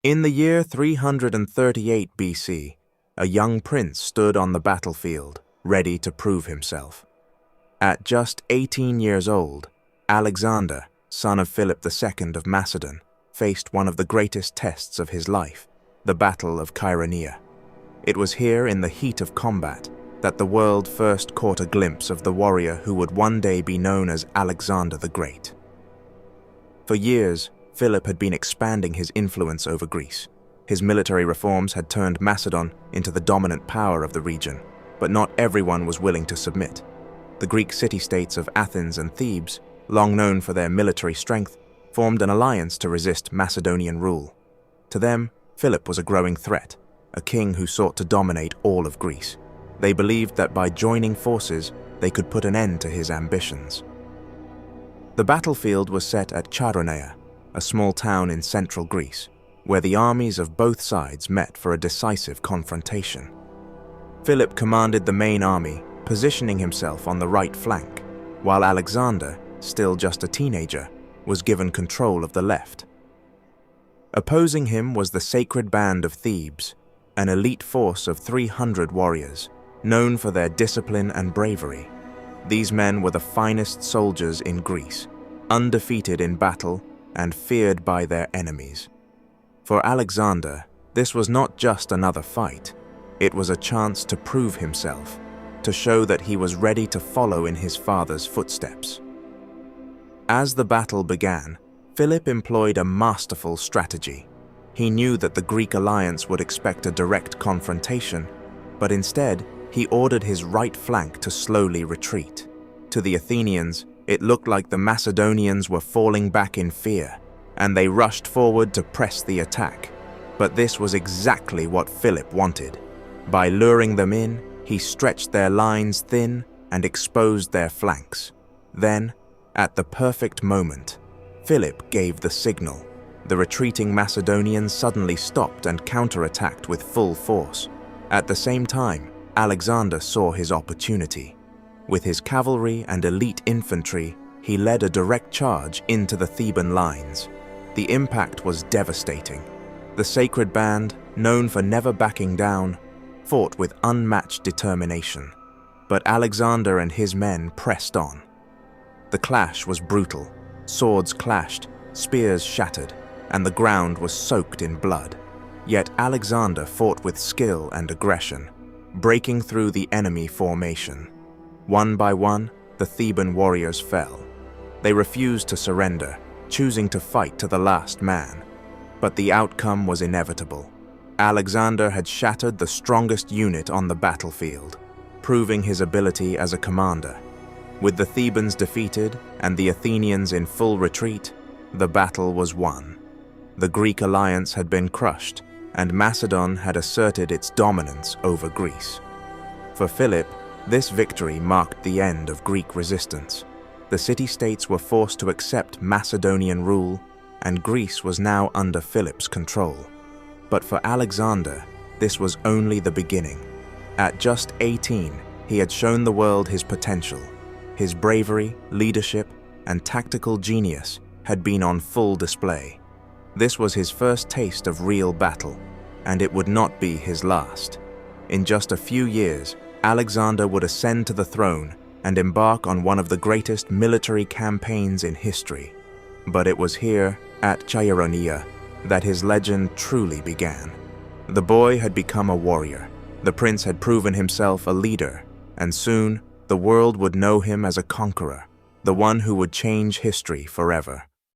In the year 338 BC, a young prince stood on the battlefield, ready to prove himself. At just 18 years old, Alexander, son of Philip II of Macedon, faced one of the greatest tests of his life, the Battle of Chaeronea. It was here in the heat of combat that the world first caught a glimpse of the warrior who would one day be known as Alexander the Great. For years, Philip had been expanding his influence over Greece. His military reforms had turned Macedon into the dominant power of the region, but not everyone was willing to submit. The Greek city-states of Athens and Thebes, long known for their military strength, formed an alliance to resist Macedonian rule. To them, Philip was a growing threat, a king who sought to dominate all of Greece. They believed that by joining forces, they could put an end to his ambitions. The battlefield was set at Chaeronea, a small town in central Greece, where the armies of both sides met for a decisive confrontation. Philip commanded the main army, positioning himself on the right flank, while Alexander, still just a teenager, was given control of the left. Opposing him was the Sacred Band of Thebes, an elite force of 300 warriors, known for their discipline and bravery. These men were the finest soldiers in Greece, undefeated in battle and feared by their enemies. For Alexander, this was not just another fight. It was a chance to prove himself, to show that he was ready to follow in his father's footsteps. As the battle began, Philip employed a masterful strategy. He knew that the Greek alliance would expect a direct confrontation, but instead, he ordered his right flank to slowly retreat. To the Athenians, it looked like the Macedonians were falling back in fear, and they rushed forward to press the attack. But this was exactly what Philip wanted. By luring them in, he stretched their lines thin and exposed their flanks. Then, at the perfect moment, Philip gave the signal. The retreating Macedonians suddenly stopped and counterattacked with full force. At the same time, Alexander saw his opportunity. With his cavalry and elite infantry, he led a direct charge into the Theban lines. The impact was devastating. The Sacred Band, known for never backing down, fought with unmatched determination. But Alexander and his men pressed on. The clash was brutal. Swords clashed, spears shattered, and the ground was soaked in blood. Yet Alexander fought with skill and aggression, breaking through the enemy formation. One by one, the Theban warriors fell. They refused to surrender, choosing to fight to the last man. But the outcome was inevitable. Alexander had shattered the strongest unit on the battlefield, proving his ability as a commander. With the Thebans defeated and the Athenians in full retreat, the battle was won. The Greek alliance had been crushed, and Macedon had asserted its dominance over Greece. For Philip, this victory marked the end of Greek resistance. The city-states were forced to accept Macedonian rule, and Greece was now under Philip's control. But for Alexander, this was only the beginning. At just 18, he had shown the world his potential. His bravery, leadership, and tactical genius had been on full display. This was his first taste of real battle, and it would not be his last. In just a few years, Alexander would ascend to the throne and embark on one of the greatest military campaigns in history. But it was here, at Chaeronea, that his legend truly began. The boy had become a warrior. The prince had proven himself a leader, and soon the world would know him as a conqueror, the one who would change history forever.